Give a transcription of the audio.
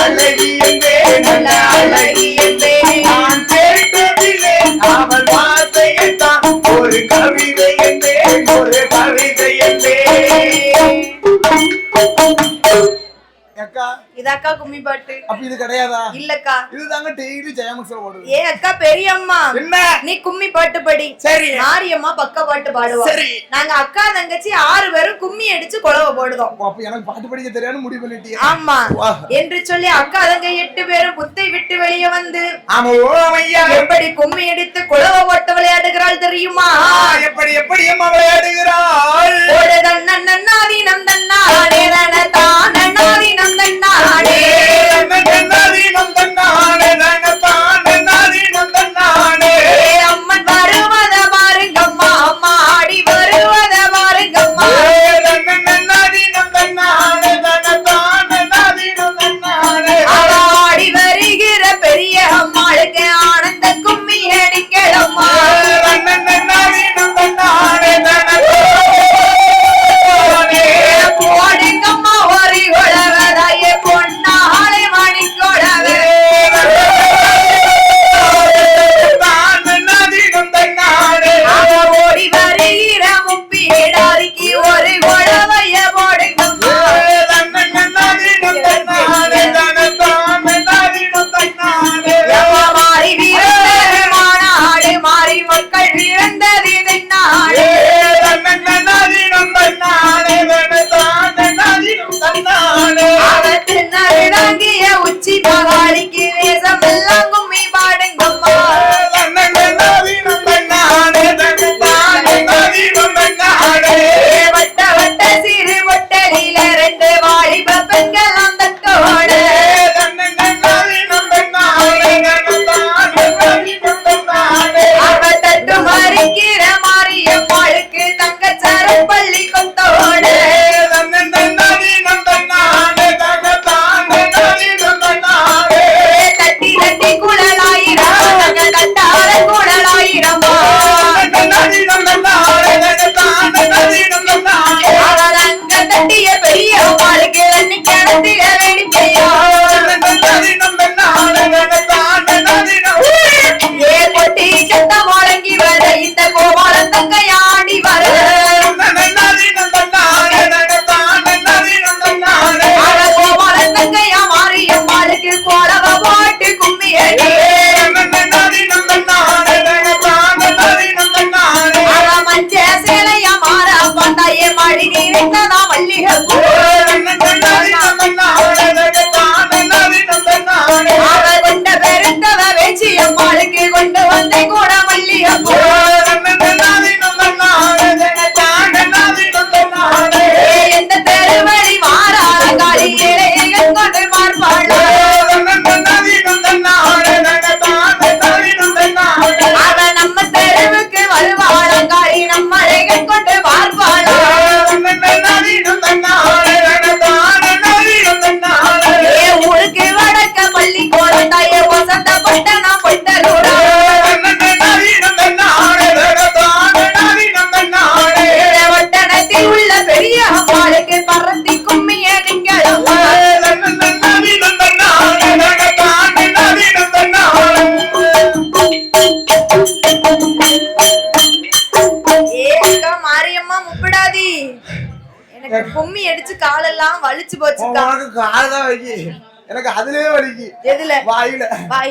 அழகி என்பே நல்ல அழகி என்பே நான் கேட்டதிலே அவள் வார்த்தையைத்தான் ஒரு கவிதை என்பே ஒரு கவிதை என்பே அக்கா இது அக்கா கும்மி பாட்டு. அப்ப இது கிடையாதா? இல்லக்கா, இதுதாங்க டெய்லி ஜெயமக்ஸ்ல ஓடுது. ஏ அக்கா பெரியம்மா, என்ன நீ கும்மி பாட்டு படி. சரி. மாரியம்மா பக்க பாட்டு பாடுவா. சரி. நாங்க அக்கா தங்கச்சி 6 பேரும் கும்மி அடிச்சு கொலவ போடுதோம். அப்ப எனக்கு பாட்டு படிக்க தெரியாதுன்னு முடிவு பண்ணிட்டியா? ஆமா என்று சொல்லி அக்கா தங்க 8 பேரும் புத்தை விட்டு வெளியே வந்து எப்படி கும்மி அடித்து கொலவ போட்டு விளையாடுகிறாள் தெரியுமா? எப்படி எப்படி அம்மா விளையாடுகிறாள்? ஒரு தன்னன்னாதி நம் தன்னானே தனதான நாதி நம் தன்னானே தன்னன்னாதி நம் தன்னானே தனதான நாதி நம் தன்னானே அம்மன் வருவத பாருங்கம்மா, அம்மா ஆடி வருவத பாருங்கம்மா. தன்னன்னாதி நம் தன்னானே தனதான நாதி நம் தன்னானே ஆடி வருகிற பெரிய அம்மாளுக்கு ஆனந்த கும்மி அடிக்கலம்மா. தன்னன்னாதி நம் தன்னானே தனதான போடுங்கம்மா ஒரு கொலவதாய பொன்னாளை மணி கொலவே ஓடி வருகிற முப்பீடாரிக்கு ஒரு கொலவைய போடுங்கம்மா. மாறி வீழ்ந்த மாநாடு மாறி மக்கள் வீழ்ந்தது நாடு. அவத்தினருடாங்கிய உச்சி பகாரிக்கு வேசம் எல்லாம் கும்மி பாடுங்கம்மா. வட்ட வட்ட சிறு பொட்டலில 2 வாலிப பெண்கள் அந்த தோட அவ தட்டு மறிக்கிற மாரியம்மாளுக்கு தங்கச்சாரம் பள்ளி கொத்தோட தட்டி தட்டி குழலாயிரம் தங்க தட்டார குழலாயிரமா. அவள் அங்க தட்டிய பெரிய அம்மாளுக்கு அன்னி கிணத்தில வெடிக்கையா. ஏ பொட்டி சத்த முழங்கி வர இந்த கோபாலம் தங்கையாடி வர அவ கோபாலம் தங்கையா மாரியம்மாளுக்கு கோலவ போட்டு கும்மி அடி. அவ மஞ்ச சேலையா மாற பார்த்தாயே மடி நீரிட்டதா மல்லிகை பூ. அவ கொண்ட பெருத்தவ வேச்சி அம்மாளுக்கு கொண்டு வந்த கூட மல்லிகை பூ. எந்த தெருவழி மாறாத காலியிலே கொண்டு பார்ப்பாளா. அவ நம்ம தெருவுக்கு வருவாளங்காரி நம்மளை கொண்டு பார்ப்பாளா. ஏ ஊருக்கு வடக்க பள்ளி கோலத்தாயே வசந்த பட்டணம் பொட்டலூரா. வட்டணத்தில் உள்ள பெரிய அம்மாளுக்கு பறத்தி கும்மி அடிங்களம்மா. ஏக்கா மாரியம்மா முப்பிடாதி, எனக்கு கும்மி அடிச்சு காலெல்லாம் வலிச்சு போச்சுக்கா. காலதான் வைக்கி, எனக்கு அதுலயே வலிக்கு. எதுல? வாயில. வாய்